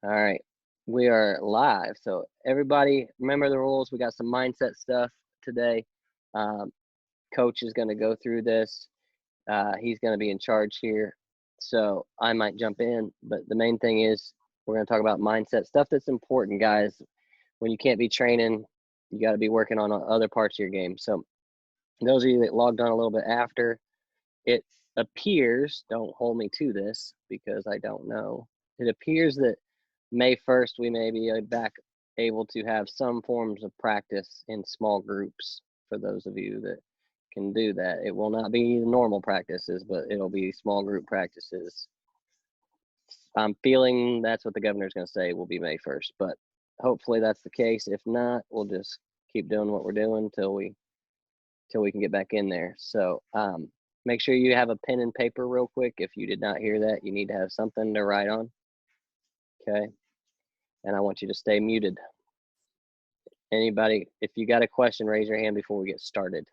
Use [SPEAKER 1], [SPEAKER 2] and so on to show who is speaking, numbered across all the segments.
[SPEAKER 1] All right, we are live. So everybody, remember the rules. We got some mindset stuff today. Um, Coach is going to go through this. He's going to be in charge here. So I might jump in, but the main thing is we're going to talk about mindset stuff that's important, guys. When you can't be training, you got to be working on other parts of your game. So those of you that logged on a little bit after, it appears, don't hold me to this because I don't know. It appears that May 1st, we may be back able to have some forms of practice in small groups for those of you that can do that. It will not be normal practices, but it'll be small group practices. I'm feeling that's what the governor's going to say will be May 1st, but hopefully that's the case. If not, we'll just keep doing what we're doing till we can get back in there. So make sure you have a pen and paper real quick. If you did not hear that, you need to have something to write on. Okay. And I want you to stay muted. Anybody, if you got a question, raise your hand before we get started.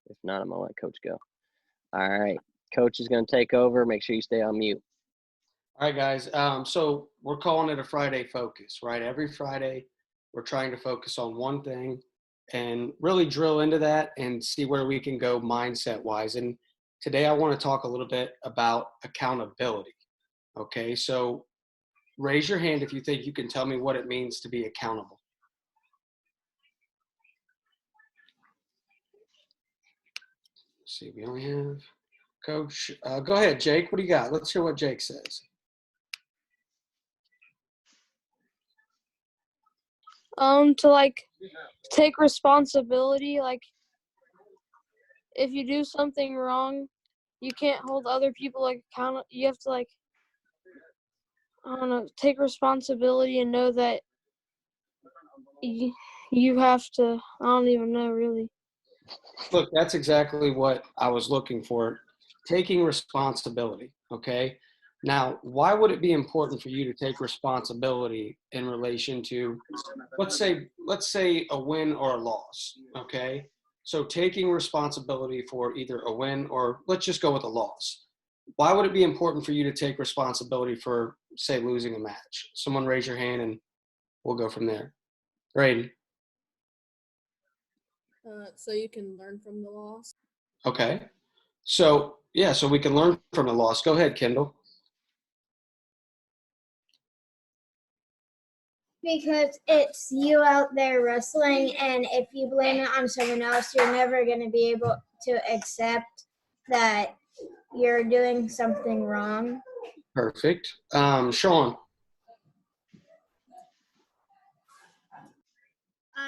[SPEAKER 1] If not, I'm gonna let Coach go. All right, Coach is gonna take over. Make sure you stay on mute.
[SPEAKER 2] All right, guys. So we're calling it a Friday focus, right? Every Friday, we're trying to focus on one thing and really drill into that and see where we can go mindset-wise. And today I want to talk a little bit about accountability. Okay, so raise your hand if you think you can tell me what it means to be accountable. Let's see, we only have Coach. Go ahead, Jake. What do you got? Let's hear what Jake says.
[SPEAKER 3] To like take responsibility. Like if you do something wrong, you can't hold other people like accountable. You have to like, I don't know, take responsibility and know that you have to. I don't even know really.
[SPEAKER 2] Look, that's exactly what I was looking for. Taking responsibility. Okay. Now, why would it be important for you to take responsibility in relation to, let's say a win or a loss? Okay. So taking responsibility for either a win or let's just go with a loss. Why would it be important for you to take responsibility for, say, losing a match? Someone raise your hand and we'll go from there. Braden.
[SPEAKER 4] So you can learn from the loss.
[SPEAKER 2] Okay. So, yeah, so we can learn from the loss. Go ahead, Kendall.
[SPEAKER 5] Because it's you out there wrestling, and if you blame it on someone else, you're never going to be able to accept that you're doing something wrong.
[SPEAKER 2] Perfect. Sean.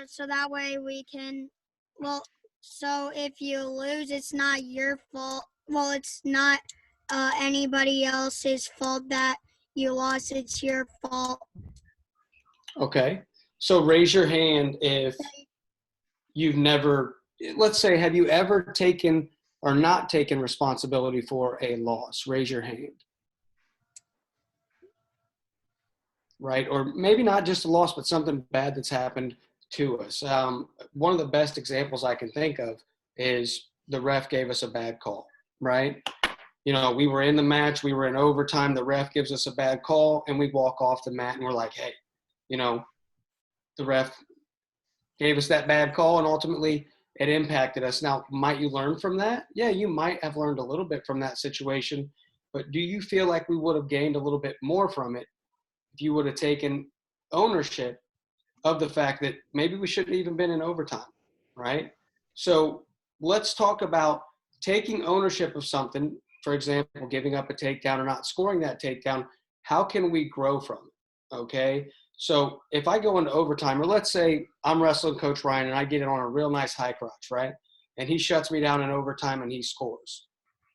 [SPEAKER 6] So that way we can, so if you lose, it's not your fault. Well, it's not anybody else's fault that you lost. It's your fault.
[SPEAKER 2] Okay. So raise your hand if you've never, let's say, have you ever taken or not taken responsibility for a loss? Raise your hand. Right? Or maybe not just a loss, but something bad that's happened to us. One of the best examples I can think of is the ref gave us a bad call, right? You know, we were in the match, we were in overtime, the ref gives us a bad call, and we walk off the mat and we're like, hey, you know, the ref gave us that bad call and ultimately it impacted us. Now, might you learn from that? Yeah, you might have learned a little bit from that situation, but do you feel like we would have gained a little bit more from it if you would have taken ownership of the fact that maybe we shouldn't even been in overtime, right? So let's talk about taking ownership of something, for example, giving up a takedown or not scoring that takedown. How can we grow from it, okay? So if I go into overtime, or let's say I'm wrestling Coach Ryan and I get it on a real nice high crotch, right? And he shuts me down in overtime and he scores.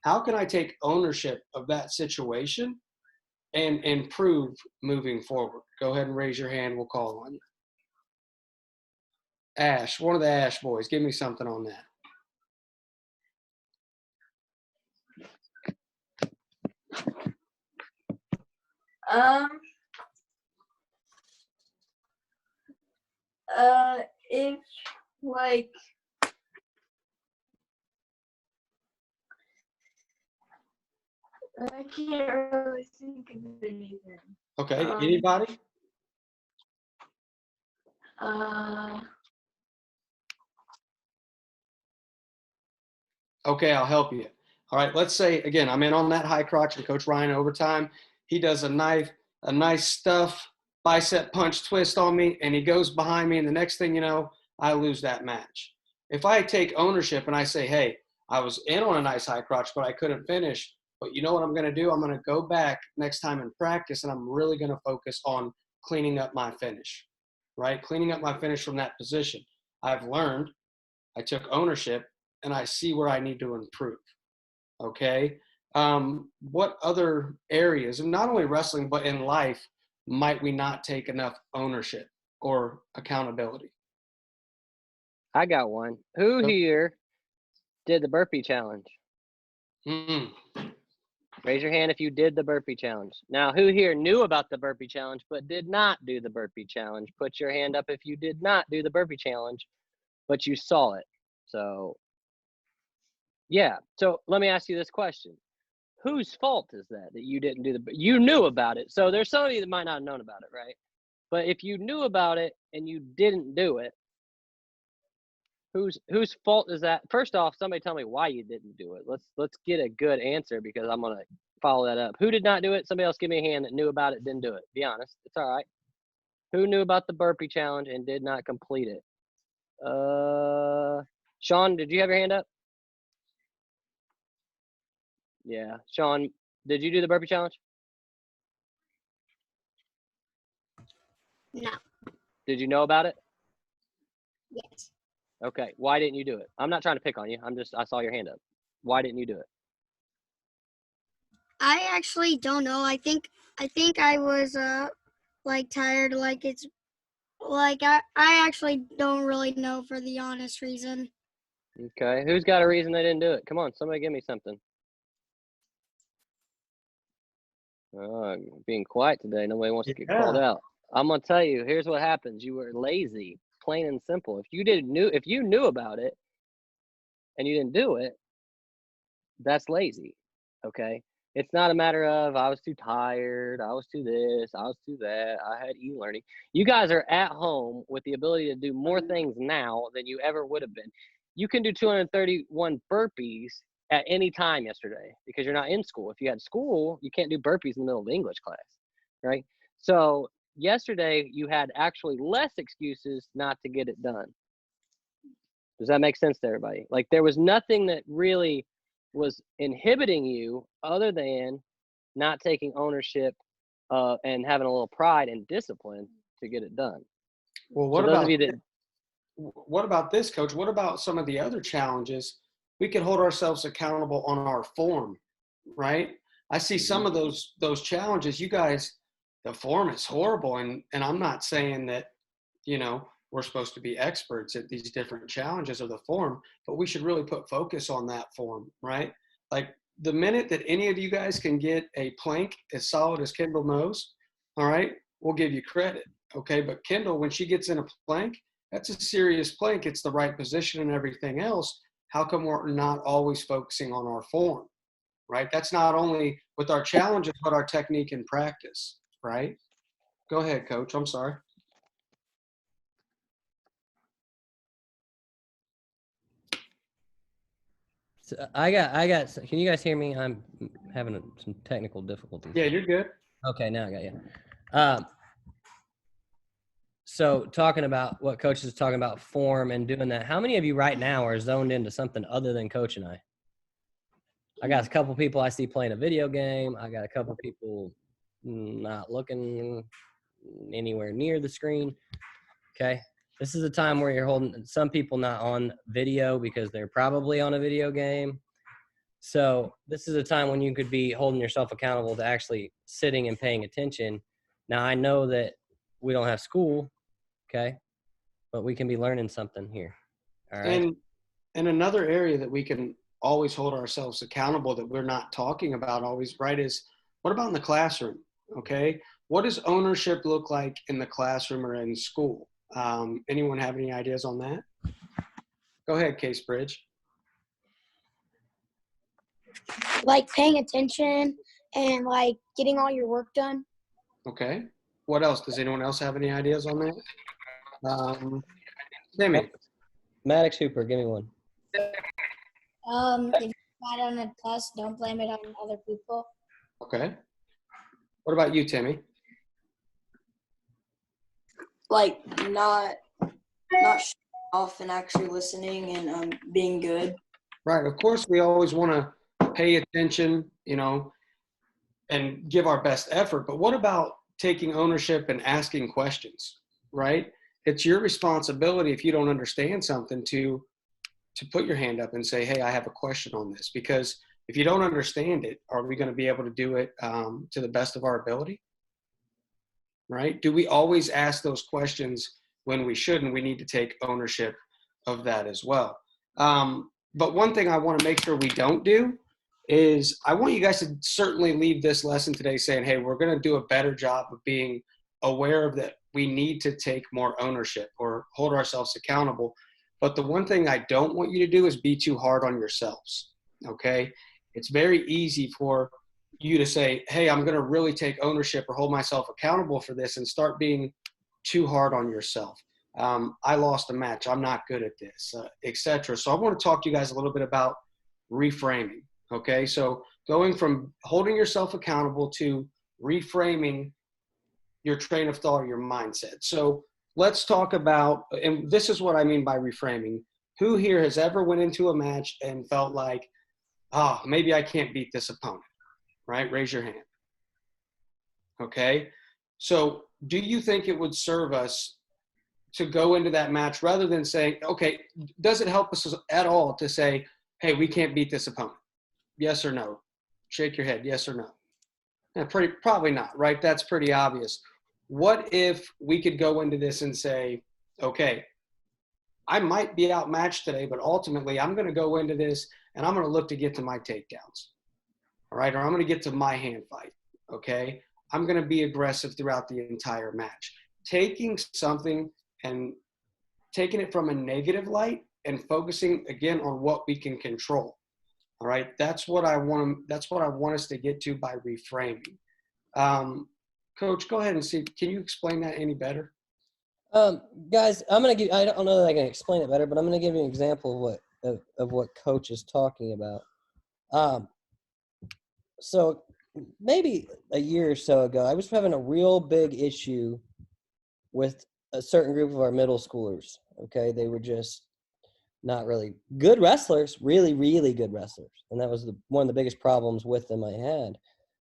[SPEAKER 2] How can I take ownership of that situation and improve moving forward? Go ahead and raise your hand. We'll call on you. Ash, one of the Ash boys, give me something on that.
[SPEAKER 3] If like
[SPEAKER 7] I can't really think of anything.
[SPEAKER 2] Okay, anybody?
[SPEAKER 7] Uh,
[SPEAKER 2] Okay, I'll help you. All right, let's say again, I'm in on that high crotch and Coach Ryan overtime. He does a nice stuff bicep punch twist on me, and he goes behind me, and the next thing you know, I lose that match. If I take ownership and I say, hey, I was in on a nice high crotch, but I couldn't finish. But you know what I'm going to do? I'm going to go back next time in practice, and I'm really going to focus on cleaning up my finish, right? Cleaning up my finish from that position. I've learned, I took ownership, and I see where I need to improve. Okay. What other areas, and not only wrestling, but in life, might we not take enough ownership or accountability?
[SPEAKER 1] I got one. Who
[SPEAKER 2] Go.
[SPEAKER 1] here did the burpee challenge?
[SPEAKER 2] Mm.
[SPEAKER 1] Raise your hand if you did the burpee challenge. Now, who here knew about the burpee challenge but did not do the burpee challenge? Put your hand up if you did not do the burpee challenge, but you saw it. So, yeah. So let me ask you this question. Whose fault is that you didn't do you knew about it? So there's some of you that might not have known about it, right? But if you knew about it and you didn't do it, whose fault is that? First off, somebody tell me why you didn't do it. Let's get a good answer, because I'm gonna follow that up. Who did not do it? Somebody else give me a hand that knew about it, didn't do it. Be honest. It's all right. Who knew about the burpee challenge and did not complete it? Sean, did you have your hand up? Yeah. Sean, did you do the burpee challenge?
[SPEAKER 6] No.
[SPEAKER 1] Did you know about it?
[SPEAKER 6] Yes.
[SPEAKER 1] Okay. Why didn't you do it? I'm not trying to pick on you. I saw your hand up. Why didn't you do it?
[SPEAKER 6] I actually don't know. I think I was like tired. Like it's like I actually don't really know for the honest reason.
[SPEAKER 1] Okay. Who's got a reason they didn't do it? Come on, somebody give me something. Being quiet today. Nobody wants to get called out. I'm gonna tell you. Here's what happens. You were lazy, plain and simple. If you knew about it and you didn't do it, that's lazy. Okay. It's not a matter of I was too tired, I was too this, I was too that, I had e-learning. You guys are at home with the ability to do more things now than you ever would have been. You can do 231 burpees at any time yesterday because you're not in school. If you had school, you can't do burpees in the middle of English class, right? So yesterday you had actually less excuses not to get it done. Does that make sense to everybody? Like there was nothing that really was inhibiting you other than not taking ownership and having a little pride and discipline to get it done.
[SPEAKER 2] Well, what about this, Coach? What about some of the other challenges? We can hold ourselves accountable on our form, right? I see some of those challenges. You guys, the form is horrible, and I'm not saying that, you know, we're supposed to be experts at these different challenges of the form, but we should really put focus on that form, right? Like the minute that any of you guys can get a plank as solid as Kendall knows, all right, we'll give you credit, okay? But Kendall, when she gets in a plank, that's a serious plank. It's the right position and everything else. How come we're not always focusing on our form, right? That's not only with our challenges, but our technique and practice, right? Go ahead, Coach. I'm sorry.
[SPEAKER 8] So I got. Can you guys hear me? I'm having some technical difficulties.
[SPEAKER 2] Yeah, you're good.
[SPEAKER 8] Okay, now I got you. So talking about what Coach is talking about, form and doing that. How many of you right now are zoned into something other than Coach and I? I got a couple people I see playing a video game. I got a couple people not looking anywhere near the screen. Okay. This is a time where you're holding some people not on video because they're probably on a video game. So this is a time when you could be holding yourself accountable to actually sitting and paying attention. Now, I know that we don't have school, okay, but we can be learning something here. All right.
[SPEAKER 2] And another area that we can always hold ourselves accountable that we're not talking about always, right, is what about in the classroom, okay? What does ownership look like in the classroom or in school? Anyone have any ideas on that? Go ahead, Case Bridge.
[SPEAKER 6] like paying attention and like getting all your work done.
[SPEAKER 2] Okay. What else? Does anyone else have any ideas on that? Timmy.
[SPEAKER 8] Maddox Hooper, give me one.
[SPEAKER 5] If you got on a test, don't blame it on other people.
[SPEAKER 2] Okay. What about you, Timmy?
[SPEAKER 9] Like not shutting off and actually listening and being good.
[SPEAKER 2] Right. Of course, we always want to pay attention, and give our best effort. But what about taking ownership and asking questions, right? It's your responsibility if you don't understand something to put your hand up and say, hey, I have a question on this. Because if you don't understand it, are we going to be able to do it to the best of our ability? Right? Do we always ask those questions when we shouldn't? We need to take ownership of that as well. But one thing I want to make sure we don't do is I want you guys to certainly leave this lesson today saying, hey, we're going to do a better job of being aware of that we need to take more ownership or hold ourselves accountable. But the one thing I don't want you to do is be too hard on yourselves, okay? It's very easy for you to say, hey, I'm going to really take ownership or hold myself accountable for this and start being too hard on yourself. I lost a match. I'm not good at this, etc. So I want to talk to you guys a little bit about reframing, okay? So going from holding yourself accountable to reframing your train of thought or your mindset. So let's talk about, and this is what I mean by reframing. Who here has ever went into a match and felt like, maybe I can't beat this opponent, right? Raise your hand. Okay. So do you think it would serve us to go into that match rather than saying, okay, does it help us at all to say, hey, we can't beat this opponent? Yes or no? Shake your head, yes or no? Probably not, right? That's pretty obvious. What if we could go into this and say, okay, I might be outmatched today, but ultimately I'm going to go into this and I'm going to look to get to my takedowns, all right? Or I'm going to get to my hand fight, okay? I'm going to be aggressive throughout the entire match. Taking something and taking it from a negative light and focusing again on what we can control. All right. That's what I want us to get to by reframing. Coach, go ahead and see. Can you explain that any better?
[SPEAKER 8] Guys, I don't know that I can explain it better, but I'm going to give you an example of what Coach is talking about. So maybe a year or so ago, I was having a real big issue with a certain group of our middle schoolers. Okay. They were just not really good wrestlers, really, really good wrestlers. And that was one of the biggest problems with them I had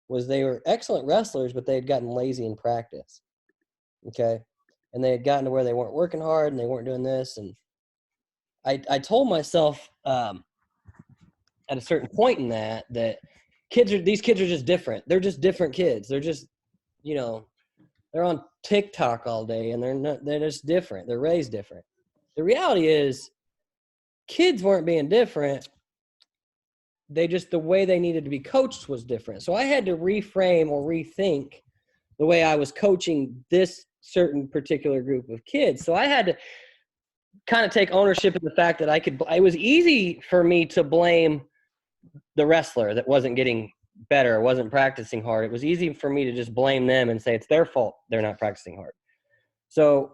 [SPEAKER 8] was they were excellent wrestlers, but they had gotten lazy in practice. Okay. And they had gotten to where they weren't working hard and they weren't doing this. And I told myself at a certain point in that these kids are just different. They're just different kids. They're just, they're on TikTok all day and they're just different. They're raised different. The reality is kids weren't being different. The way they needed to be coached was different. So I had to reframe or rethink the way I was coaching this certain particular group of kids. So I had to kind of take ownership of the fact that it was easy for me to blame the wrestler that wasn't getting better or wasn't practicing hard. It was easy for me to just blame them and say it's their fault they're not practicing hard. So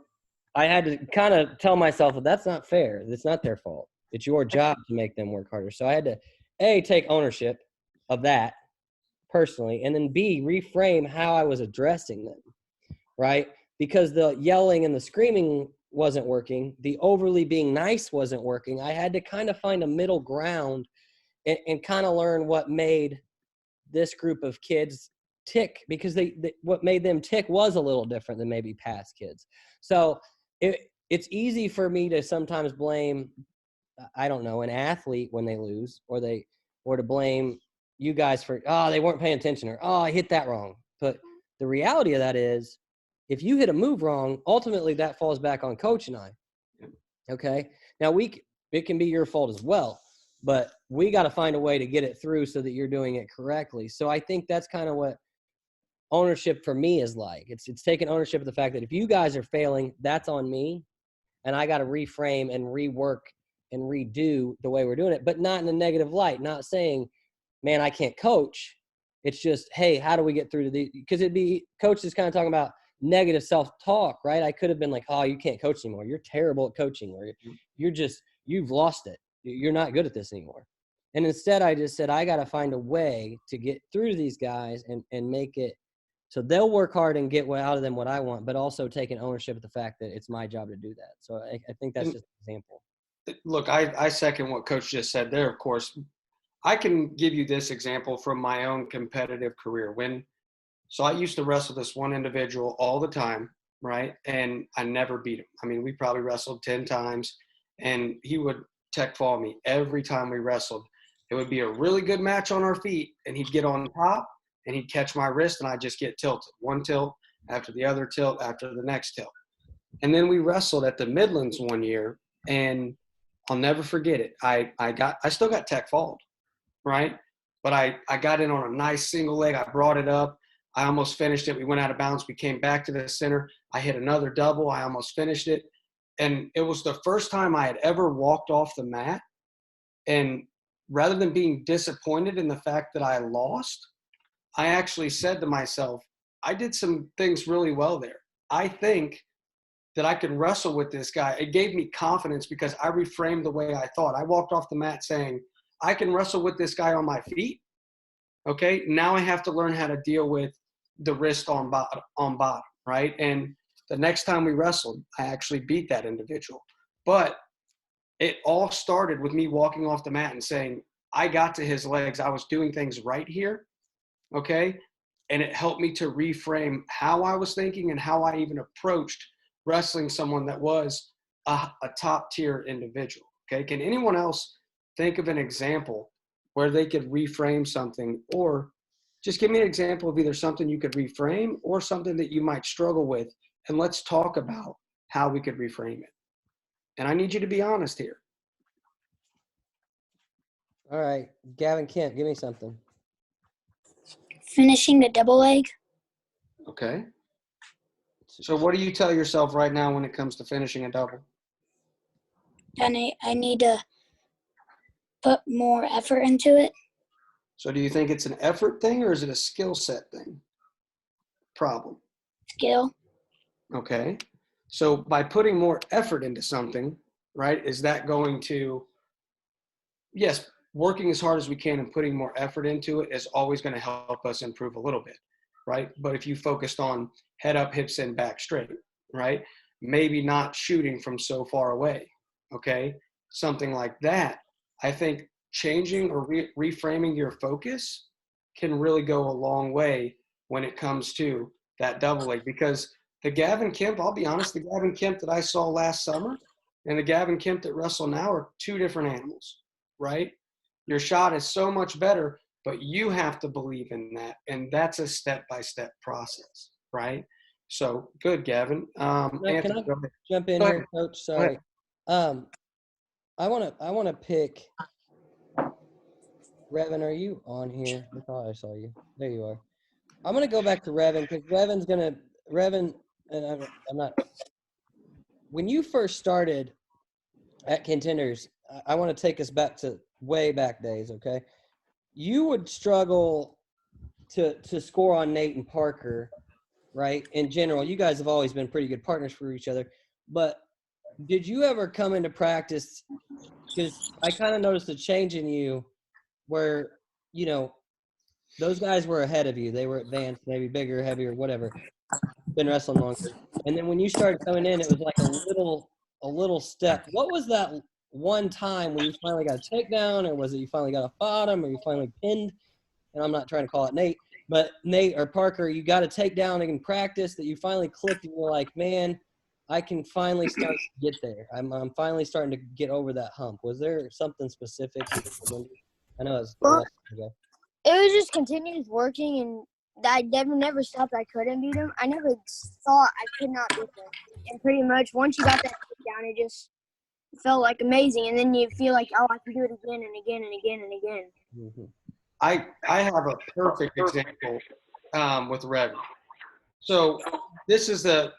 [SPEAKER 8] I had to kind of tell myself that that's not fair. It's not their fault. It's your job to make them work harder. So I had to, A, take ownership of that personally, and then B, reframe how I was addressing them, right? Because the yelling and the screaming wasn't working. The overly being nice wasn't working. I had to kind of find a middle ground and kind of learn what made this group of kids tick, because what made them tick was a little different than maybe past kids. So it's easy for me to sometimes blame, I don't know, an athlete when they lose, or to blame you guys for, they weren't paying attention, or, I hit that wrong. But the reality of that is, if you hit a move wrong, ultimately that falls back on Coach and I. Okay. Now it can be your fault as well, but we got to find a way to get it through so that you're doing it correctly. So I think that's kind of what ownership for me is like. It's taking ownership of the fact that if you guys are failing, that's on me, and I got to reframe and rework and redo the way we're doing it, but not in a negative light, not saying, man, I can't coach. It's just, hey, how do we get through to these? Because it'd be coaches kind of talking about negative self-talk, right? I could have been like, oh, you can't coach anymore. You're terrible at coaching, or you've lost it. You're not good at this anymore. And instead I just said, I got to find a way to get through to these guys and make it so they'll work hard and get out of them what I want, but also taking ownership of the fact that it's my job to do that. So I think that's just an example.
[SPEAKER 2] Look, I second what Coach just said there, of course. I can give you this example from my own competitive career. So I used to wrestle this one individual all the time, right? And I never beat him. I mean, we probably wrestled 10 times, and he would tech fall me every time we wrestled. It would be a really good match on our feet, and he'd get on top, and he'd catch my wrist, and I'd just get tilted. One tilt after the other tilt after the next tilt. And then we wrestled at the Midlands one year, and I'll never forget it. I still got tech falled, right? But I got in on a nice single leg. I brought it up. I almost finished it. We went out of bounds. We came back to the center. I hit another double. I almost finished it. And it was the first time I had ever walked off the mat. And rather than being disappointed in the fact that I lost, I actually said to myself, I did some things really well there. I think that I could wrestle with this guy. It gave me confidence because I reframed the way I thought. I walked off the mat saying, I can wrestle with this guy on my feet. Okay, now I have to learn how to deal with the wrist on bottom, right? And the next time we wrestled, I actually beat that individual. But it all started with me walking off the mat and saying, I got to his legs. I was doing things right here, okay? And it helped me to reframe how I was thinking and how I even approached wrestling someone that was a top-tier individual, okay? Can anyone else think of an example where they could reframe something, or just give me an example of either something you could reframe or something that you might struggle with, and let's talk about how we could reframe it. And I need you to be honest here.
[SPEAKER 8] All right, Gavin Kemp, give me something.
[SPEAKER 6] Finishing the double leg.
[SPEAKER 2] Okay. So what do you tell yourself right now when it comes to finishing a double?
[SPEAKER 6] And I need to put more effort into it.
[SPEAKER 2] So do you think it's an effort thing, or is it a skill set thing? Problem.
[SPEAKER 6] Skill.
[SPEAKER 2] Okay. So by putting more effort into something, right, is that going to, yes, working as hard as we can and putting more effort into it is always going to help us improve a little bit, right? But if you focused on head up, hips in, back straight, right, maybe not shooting from so far away, okay, something like that, I think changing or reframing your focus can really go a long way when it comes to that double leg. Because the Gavin Kemp, I'll be honest, the Gavin Kemp that I saw last summer and the Gavin Kemp that wrestle now are two different animals, right? Your shot is so much better, but you have to believe in that. And that's a step-by-step process, right? So good, Gavin.
[SPEAKER 8] Can I jump in here, Coach? Sorry. I want to pick. Revan, are you on here? I thought I saw you. There you are. I'm gonna go back to Revan because Revan, and I'm not. When you first started at Contenders, I want to take us back to way back days. Okay, you would struggle to score on Nate and Parker, right? In general, you guys have always been pretty good partners for each other, but did you ever come into practice? Because I kind of noticed a change in you where, you know, those guys were ahead of you. They were advanced, maybe bigger, heavier, whatever, been wrestling longer. And then when you started coming in, it was like a little step. What was that one time when you finally got a takedown, or was it you finally got a bottom, or you finally pinned? And I'm not trying to call it Nate, but Nate or Parker, you got a takedown in practice that you finally clicked and you're like, man, I can finally start to get there. I'm finally starting to get over that hump. Was there something specific? I know it was ago.
[SPEAKER 3] It was just continuous working, and I never stopped. I couldn't beat him. I never thought I could not beat him. And pretty much once you got that down, it just felt like amazing. And then you feel like, oh, I can do it again and again and again and again.
[SPEAKER 8] Mm-hmm.
[SPEAKER 2] I have a perfect example with Revan. So this is a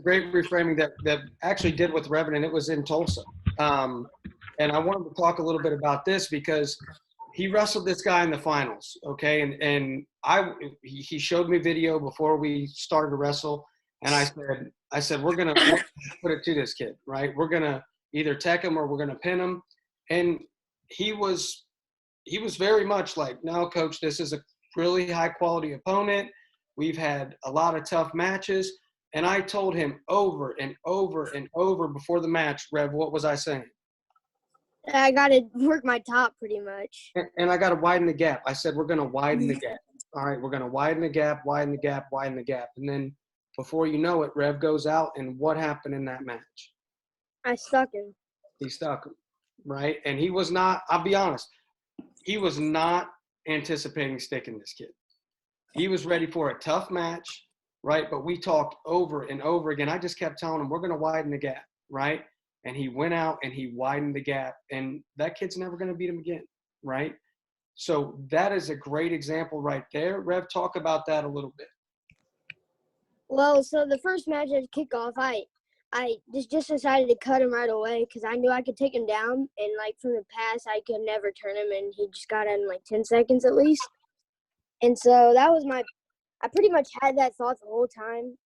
[SPEAKER 2] great reframing that actually did with Revan, and it was in Tulsa. And I wanted to talk a little bit about this because he wrestled this guy in the finals, okay? And he showed me video before we started to wrestle, and I said we're gonna put it to this kid, right? We're gonna either tech him or we're gonna pin him. And he was very much like, no, coach, this is a really high quality opponent. We've had a lot of tough matches. And I told him over and over and over before the match, Rev, what was I saying?
[SPEAKER 6] I got to work my top pretty much.
[SPEAKER 2] And I got to widen the gap. I said, we're going to widen the gap. All right, we're going to widen the gap, widen the gap, widen the gap. And then before you know it, Rev goes out. And what happened in that match?
[SPEAKER 6] I stuck him.
[SPEAKER 2] He stuck him, right? And he was not, I'll be honest, he was not anticipating sticking this kid. He was ready for a tough match, right? But we talked over and over again. I just kept telling him, we're going to widen the gap, right? And he went out and he widened the gap. And that kid's never going to beat him again, right? So that is a great example right there. Rev, talk about that a little bit.
[SPEAKER 6] Well, so the first match at kickoff, I just decided to cut him right away because I knew I could take him down. And, like, from the past, I could never turn him, and he just got in, like, 10 seconds at least. And so that was I pretty much had that thought the whole time.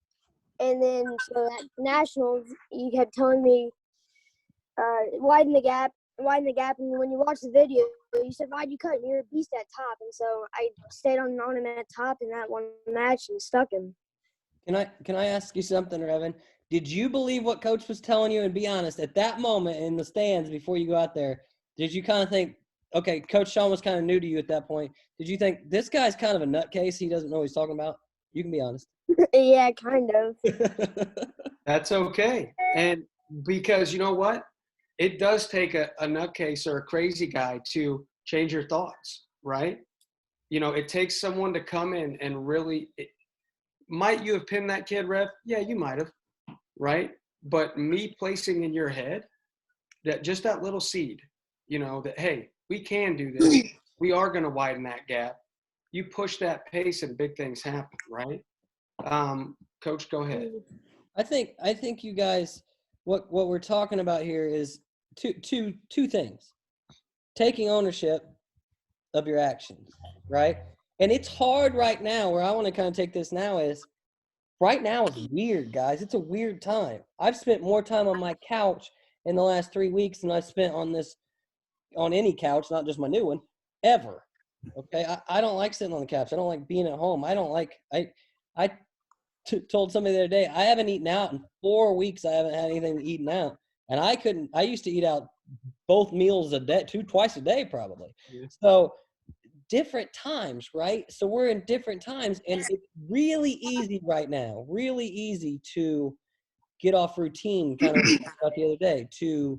[SPEAKER 6] And then, so at Nationals, you kept telling me, widen the gap. And when you watch the video, you said, why'd you cut him? You're a beast at top. And so I stayed on him at top in that one match and stuck him.
[SPEAKER 8] Can I ask you something, Revan? Did you believe what coach was telling you? And be honest, at that moment in the stands before you go out there, did you kind of think, okay, Coach Sean was kind of new to you at that point. Did you think this guy's kind of a nutcase? He doesn't know what he's talking about? You can be honest.
[SPEAKER 6] Yeah, kind of.
[SPEAKER 2] That's okay. And because you know what? It does take a nutcase or a crazy guy to change your thoughts, right? You know, it takes someone to come in and really might you have pinned that kid, Rev? Yeah, you might have, right? But me placing in your head that just that little seed, you know, that, hey, we can do this. We are going to widen that gap. You push that pace and big things happen, right? Coach, go ahead.
[SPEAKER 8] I think you guys, what we're talking about here is two things. Taking ownership of your actions, right? And it's hard right now, where I want to kind of take this now is, right now is weird, guys. It's a weird time. I've spent more time on my couch in the last 3 weeks than I've spent on any couch, not just my new one, ever. Okay, I don't like sitting on the couch. I don't like being at home. I don't like. I told somebody the other day, I haven't eaten out in 4 weeks. I haven't had anything to eat out, and I used to eat out both meals a day, twice a day probably. Yeah. So different times, right? So we're in different times, and it's really easy right now. Really easy to get off routine. Kind of about the other day, to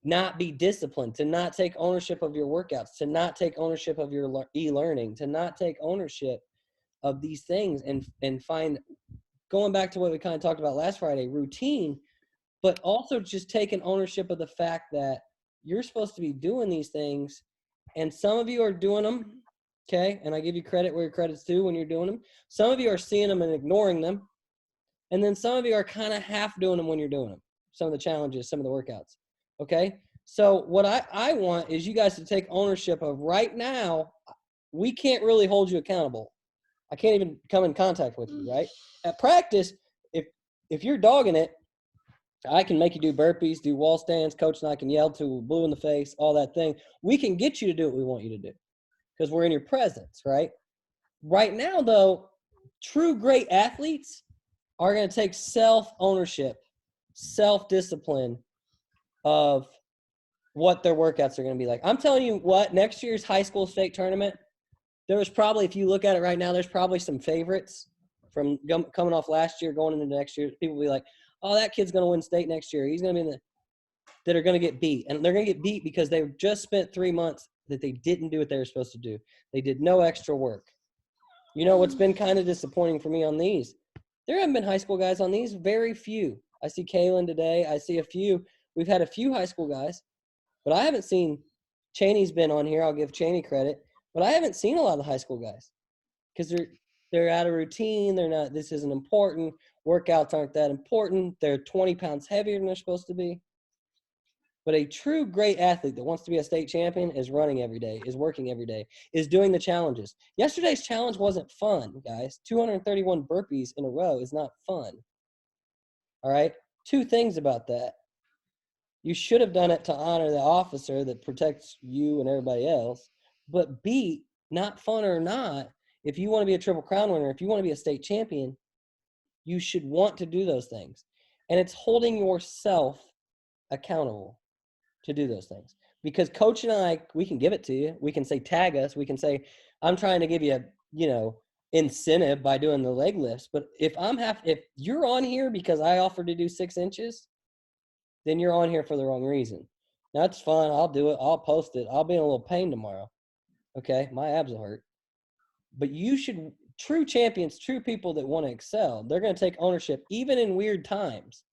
[SPEAKER 8] not be disciplined, to not take ownership of your workouts, to not take ownership of your e-learning, to not take ownership of these things, and find, going back to what we kind of talked about last Friday, routine, but also just taking ownership of the fact that you're supposed to be doing these things, and some of you are doing them, okay, and I give you credit where your credit's due when you're doing them. Some of you are seeing them and ignoring them, and then some of you are kind of half doing them when you're doing them, some of the challenges, some of the workouts. Okay, so what I want is you guys to take ownership of right now. We can't really hold you accountable. I can't even come in contact with you, right? At practice, if you're dogging it, I can make you do burpees, do wall stands. Coach and I can yell to blue in the face, all that thing. We can get you to do what we want you to do because we're in your presence, right? Right now, though, true great athletes are going to take self-ownership, self-discipline of what their workouts are going to be like. I'm telling you what, next year's high school state tournament, there was probably, if you look at it right now, there's probably some favorites from coming off last year going into next year. People will be like, oh, that kid's going to win state next year. He's going to be that are going to get beat. And they're going to get beat because they just spent 3 months that they didn't do what they were supposed to do. They did no extra work. You know what's been kind of disappointing for me on these? There haven't been high school guys on these, very few. I see Kaylin today. I see a few. We've had a few high school guys, but I haven't seen – Cheney's been on here. I'll give Cheney credit. But I haven't seen a lot of the high school guys because they're out of routine. They're not – this isn't important. Workouts aren't that important. They're 20 pounds heavier than they're supposed to be. But a true great athlete that wants to be a state champion is running every day, is working every day, is doing the challenges. Yesterday's challenge wasn't fun, guys. 231 burpees in a row is not fun. All right? 2 things about that. You should have done it to honor the officer that protects you and everybody else. But B, not fun or not, if you want to be a Triple Crown winner, if you want to be a state champion, you should want to do those things. And it's holding yourself accountable to do those things. Because Coach and I, we can give it to you. We can say, tag us. We can say, I'm trying to give you a, incentive by doing the leg lifts. But if you're on here because I offered to do 6 inches, then you're on here for the wrong reason. That's fine. I'll do it. I'll post it. I'll be in a little pain tomorrow. Okay? My abs will hurt. But true champions, true people that want to excel, they're going to take ownership even in weird times.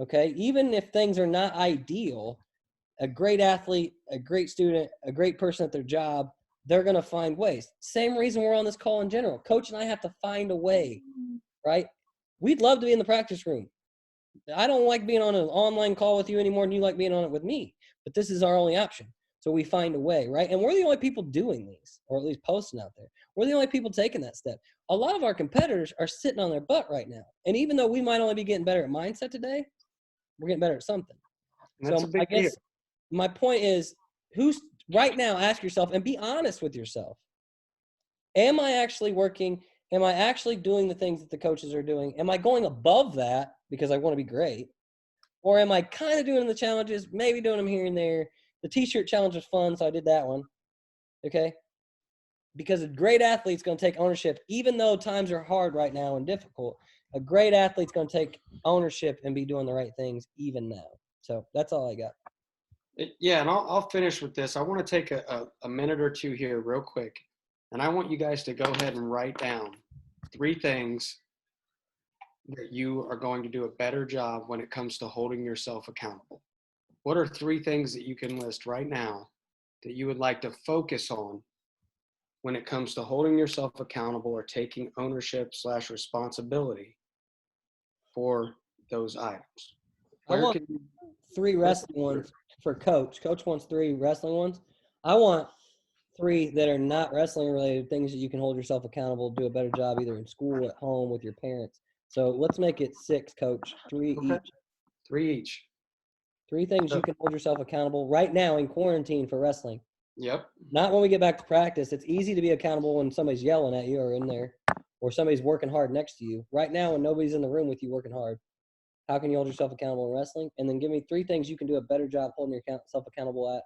[SPEAKER 8] Okay? Even if things are not ideal, a great athlete, a great student, a great person at their job, they're going to find ways. Same reason we're on this call in general. Coach and I have to find a way, right? We'd love to be in the practice room. I don't like being on an online call with you any more than you like being on it with me. But this is our only option. So we find a way, right? And we're the only people doing these, or at least posting out there. We're the only people taking that step. A lot of our competitors are sitting on their butt right now. And even though we might only be getting better at mindset today, we're getting better at something.
[SPEAKER 2] That's
[SPEAKER 8] So
[SPEAKER 2] a big
[SPEAKER 8] I guess
[SPEAKER 2] deal.
[SPEAKER 8] my point is, who's right now, ask yourself and be honest with yourself. Am I actually working? Am I actually doing the things that the coaches are doing? Am I going above that because I want to be great? Or am I kind of doing the challenges, maybe doing them here and there? The t-shirt challenge was fun, so I did that one. Okay? Because a great athlete's going to take ownership, even though times are hard right now and difficult. A great athlete's going to take ownership and be doing the right things even now. So that's all I got.
[SPEAKER 2] Yeah, and I'll finish with this. I want to take a minute or two here real quick, and I want you guys to go ahead and write down 3 things that you are going to do a better job when it comes to holding yourself accountable. What are 3 things that you can list right now that you would like to focus on when it comes to holding yourself accountable or taking ownership / responsibility for those items?
[SPEAKER 8] I want 3 wrestling ones for Coach. Coach wants 3 wrestling ones. I want 3 that are not wrestling related, things that you can hold yourself accountable, do a better job either in school, at home, with your parents. So let's make it 6, Coach. 3 each.
[SPEAKER 2] 3 each.
[SPEAKER 8] 3 things you can hold yourself accountable right now in quarantine for wrestling.
[SPEAKER 2] Yep.
[SPEAKER 8] Not when we get back to practice. It's easy to be accountable when somebody's yelling at you or in there, or somebody's working hard next to you. Right now, when nobody's in the room with you working hard, how can you hold yourself accountable in wrestling? And then give me 3 things you can do a better job holding yourself accountable at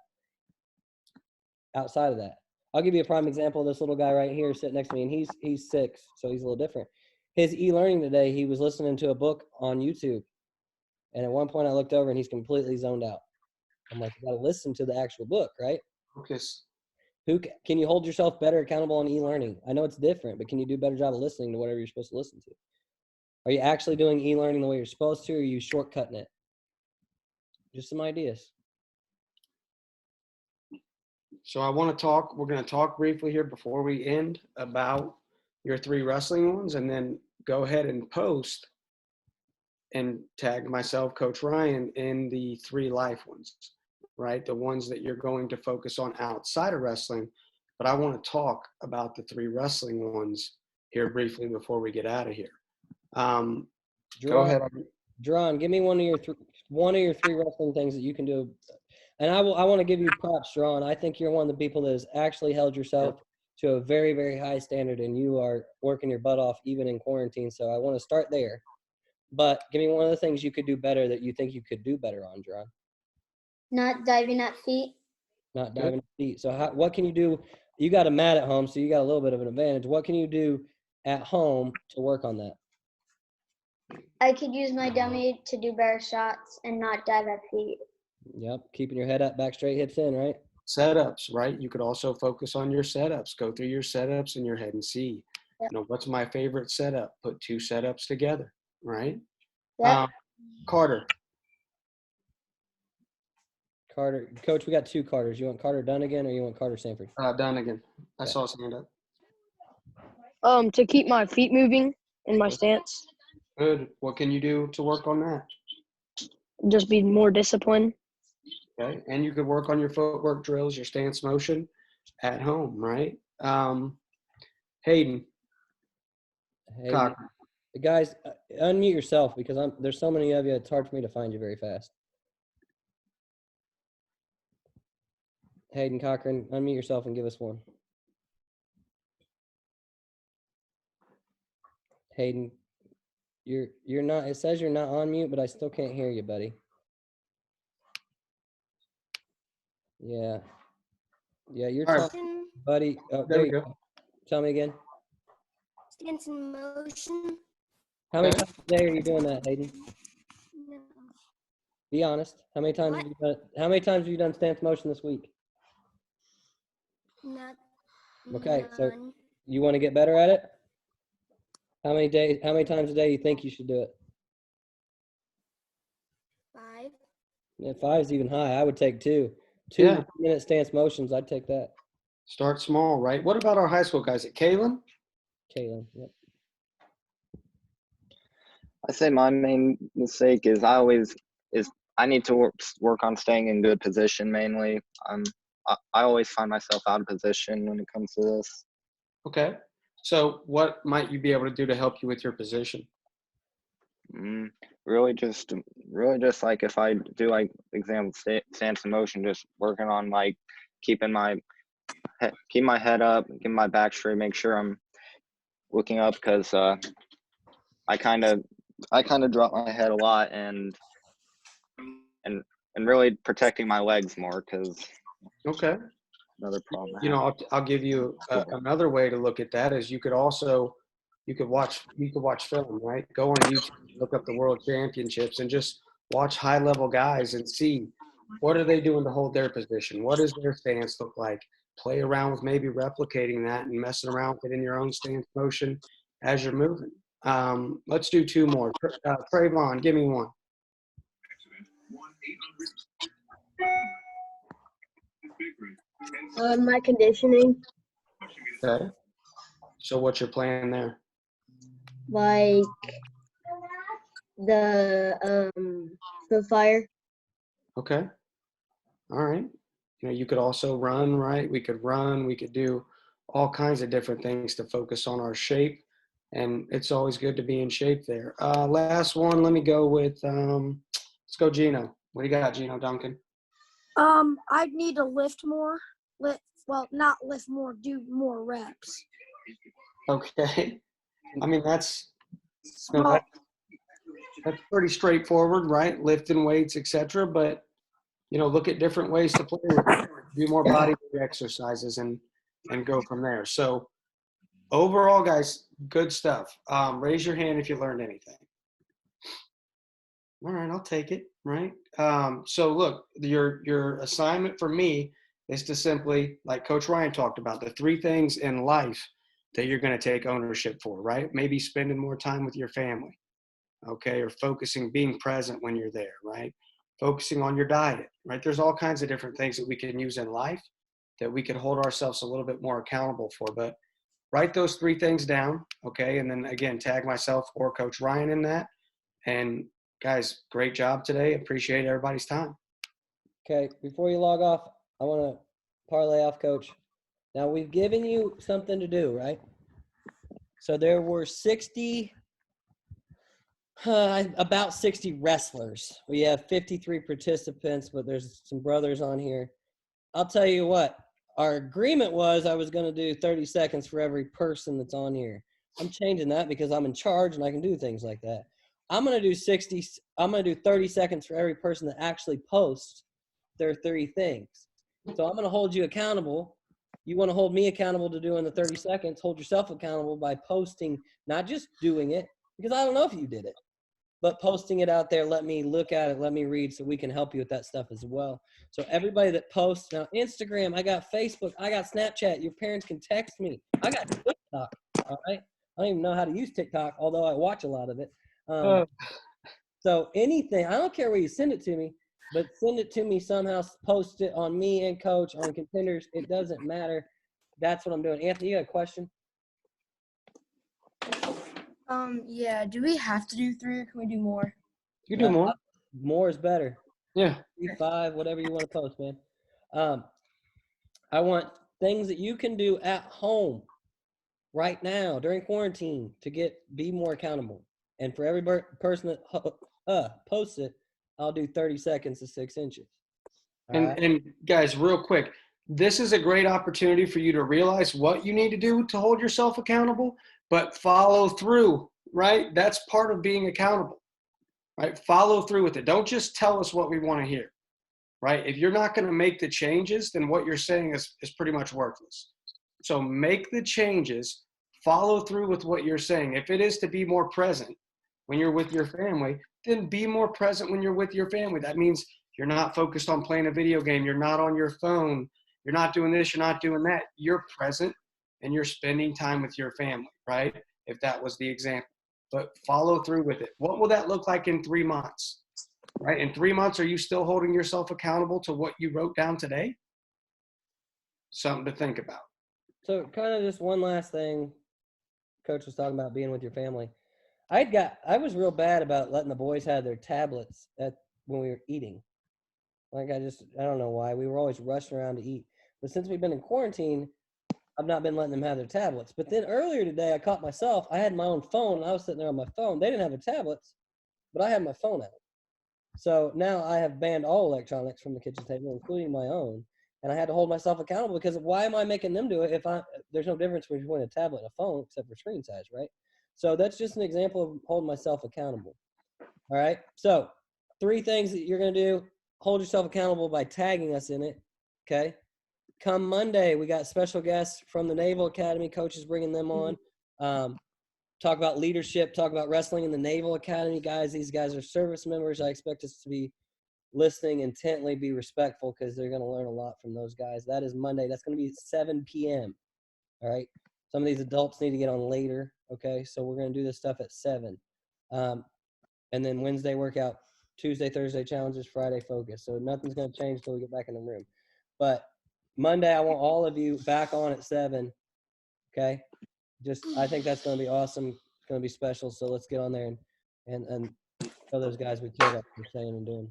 [SPEAKER 8] outside of that. I'll give you a prime example of this little guy right here sitting next to me, and he's 6, so he's a little different. His e-learning today, he was listening to a book on YouTube. And at one point I looked over and he's completely zoned out. I'm like, you got to listen to the actual book, right?
[SPEAKER 2] Focus.
[SPEAKER 8] Can you hold yourself better accountable on e-learning? I know it's different, but can you do a better job of listening to whatever you're supposed to listen to? Are you actually doing e-learning the way you're supposed to, or are you shortcutting it? Just some ideas.
[SPEAKER 2] So we're going to talk briefly here before we end about your 3 wrestling ones, and then go ahead and post and tag myself, Coach Ryan, in the 3 life ones, right? The ones that you're going to focus on outside of wrestling. But I want to talk about the 3 wrestling ones here briefly before we get out of here. Go ahead.
[SPEAKER 8] Dron, give me one of your 3 wrestling things that you can do. And I want to give you props, Dron. I think you're one of the people that has actually held yourself to a very, very high standard, and you are working your butt off even in quarantine. So I want to start there. But give me one of the things you could do better that you think you could do better on, Dron.
[SPEAKER 6] Not diving at feet.
[SPEAKER 8] Not diving at feet. So what can you do? You got a mat at home, so you got a little bit of an advantage. What can you do at home to work on that?
[SPEAKER 6] I could use my dummy to do better shots and not dive at feet.
[SPEAKER 8] Yep, keeping your head up, back straight, hips in, right?
[SPEAKER 2] Setups, right? You could also focus on your setups. Go through your setups in your head and see, what's my favorite setup? Put 2 setups together, right?
[SPEAKER 6] Yep.
[SPEAKER 2] Carter.
[SPEAKER 8] Coach, we got 2 Carters. You want Carter Dunnigan or you want Carter Sanford?
[SPEAKER 2] Dunnigan. I saw his hand up.
[SPEAKER 3] To keep my feet moving in my stance.
[SPEAKER 2] Good. What can you do to work on that?
[SPEAKER 3] Just be more disciplined.
[SPEAKER 2] Okay. And you could work on your footwork drills, your stance motion at home, right? Hayden
[SPEAKER 8] Hey,
[SPEAKER 2] Cochran.
[SPEAKER 8] guys, unmute yourself because there's so many of you. It's hard for me to find you very fast. Hayden Cochran, unmute yourself and give us one. Hayden, you're not. It says you're not on mute, but I still can't hear you, buddy. Yeah, you're
[SPEAKER 2] All right.
[SPEAKER 8] talking, buddy. Oh,
[SPEAKER 2] There we go.
[SPEAKER 8] go. Tell me again.
[SPEAKER 6] Stance in motion.
[SPEAKER 8] How many
[SPEAKER 2] Okay.
[SPEAKER 8] times a day are you doing that, Hayden?
[SPEAKER 6] No.
[SPEAKER 8] Be honest. How many times
[SPEAKER 6] What?
[SPEAKER 8] have you done? How many times have you done stance motion this week?
[SPEAKER 6] Not.
[SPEAKER 8] Okay, so
[SPEAKER 6] none.
[SPEAKER 8] you want to get better at it? How many times a day you think you should do it?
[SPEAKER 6] 5.
[SPEAKER 8] Yeah, 5 is even high. I would take 2. 2
[SPEAKER 2] Yeah.
[SPEAKER 8] minute stance motions. I'd take that.
[SPEAKER 2] Start small, right? What about our high school guys at Kalen?
[SPEAKER 8] Kaylin. Yep.
[SPEAKER 10] I say my main mistake is I need to work on staying in good position mainly. I always find myself out of position when it comes to this.
[SPEAKER 2] Okay. So what might you be able to do to help you with your position?
[SPEAKER 10] Really just like if I do like example stance in motion, just working on like keep my head up, keep my back straight, make sure I'm looking up because I kind of drop my head a lot and really protecting my legs more because
[SPEAKER 2] Okay.
[SPEAKER 10] another problem.
[SPEAKER 2] You know, I'll give you another way to look at that is you could watch film, right? Go on YouTube, look up the world championships and just watch high level guys and see what are they doing to hold their position? What does their stance look like? Play around with maybe replicating that and messing around with it in your own stance motion as you're moving. Let's do 2 more. Trayvon, give me one.
[SPEAKER 11] My conditioning,
[SPEAKER 2] Okay. So what's your plan there?
[SPEAKER 11] like the fire.
[SPEAKER 2] Okay. All right. You know, you could also run, right? We could do all kinds of different things to focus on our shape. And it's always good to be in shape there. Last one, let me go with, let's go Gino. What do you got, Gino Duncan?
[SPEAKER 12] I'd need to lift more. Not lift more, do more reps.
[SPEAKER 2] Okay. I mean, that's
[SPEAKER 12] Small.
[SPEAKER 2] that's pretty straightforward, right? Lifting weights, etc. But you know, look at different ways to play with it. Do more body weight exercises and go from there. So overall, guys, good stuff. Raise your hand if you learned anything. All right, I'll take it. Right. So look, your assignment for me is to simply, like Coach Ryan talked about, the 3 things in life that you're going to take ownership for, right? Maybe spending more time with your family, okay, or being present when you're there, right? Focusing on your diet, right? There's all kinds of different things that we can use in life that we could hold ourselves a little bit more accountable for. But write those 3 things down, okay? And then again, tag myself or Coach Ryan in that. And guys, great job today. Appreciate everybody's time.
[SPEAKER 8] Okay, before you log off, I want to parlay off, Coach. Now, we've given you something to do, right? So there were about 60 wrestlers. We have 53 participants, but there's some brothers on here. I'll tell you what, our agreement was I was going to do 30 seconds for every person that's on here. I'm changing that because I'm in charge and I can do things like that. I'm going to do 30 seconds for every person that actually posts their 3 things. So I'm going to hold you accountable. You want to hold me accountable to doing the 30 seconds, hold yourself accountable by posting, not just doing it, because I don't know if you did it, but posting it out there. Let me look at it, let me read, so we can help you with that stuff as well. So everybody that posts, now Instagram, I got Facebook, I got Snapchat, your parents can text me. I got TikTok, all right? I don't even know how to use TikTok, although I watch a lot of it. So anything, I don't care where you send it to me, but send it to me somehow, post it on me and Coach, on Contenders. It doesn't matter. That's what I'm doing. Anthony, you got a question?
[SPEAKER 12] Yeah, do we have to do 3 or can we do more?
[SPEAKER 2] You do more.
[SPEAKER 8] More is better.
[SPEAKER 2] Yeah.
[SPEAKER 8] 5, whatever you want to post, man. I want things that you can do at home right now during quarantine to be more accountable. And for every person that posts it, I'll do 30 seconds to 6 inches. All right?
[SPEAKER 2] And guys, real quick, this is a great opportunity for you to realize what you need to do to hold yourself accountable, but follow through, right? That's part of being accountable, right? Follow through with it. Don't just tell us what we want to hear, right? If you're not going to make the changes, then what you're saying is pretty much worthless. So make the changes, follow through with what you're saying. If it is to be more present when you're with your family, then be more present when you're with your family. That means you're not focused on playing a video game. You're not on your phone. You're not doing this. You're not doing that. You're present and you're spending time with your family, right? If that was the example. But follow through with it. What will that look like in 3 months? Right? In 3 months, are you still holding yourself accountable to what you wrote down today? Something to think about.
[SPEAKER 8] So kind of just one last thing. Coach was talking about being with your family. I was real bad about letting the boys have their tablets when we were eating. Like I don't know why. We were always rushing around to eat. But since we've been in quarantine, I've not been letting them have their tablets. But then earlier today, I caught myself. I had my own phone, and I was sitting there on my phone. They didn't have their tablets, but I had my phone out. So now I have banned all electronics from the kitchen table, including my own. And I had to hold myself accountable because why am I making them do it if there's no difference between a tablet and a phone except for screen size, right? So that's just an example of holding myself accountable. All right. So 3 things that you're going to do. Hold yourself accountable by tagging us in it. Okay. Come Monday, we got special guests from the Naval Academy. Coach is bringing them on. Talk about leadership, talk about wrestling in the Naval Academy. Guys, these guys are service members. I expect us to be listening intently, be respectful because they're going to learn a lot from those guys. That is Monday. That's going to be 7 p.m. All right. Some of these adults need to get on later. Okay. So we're going to do this stuff at 7. And then Wednesday workout, Tuesday, Thursday challenges, Friday focus. So nothing's going to change until we get back in the room. But Monday, I want all of you back on at 7. Okay. I think that's going to be awesome. It's going to be special. So let's get on there and show those guys we care about what they're saying and doing.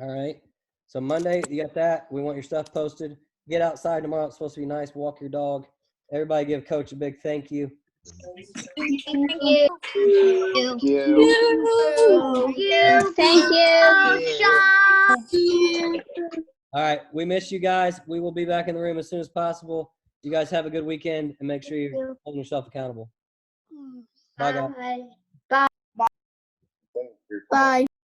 [SPEAKER 8] All right. So Monday, you got that. We want your stuff posted. Get outside tomorrow. It's supposed to be nice. Walk your dog. Everybody give Coach a big thank you.
[SPEAKER 5] Thank you. Thank you.
[SPEAKER 8] All right. We miss you guys. We will be back in the room as soon as possible. You guys have a good weekend and make sure you're holding yourself accountable. Bye, guys.
[SPEAKER 5] Bye. Bye.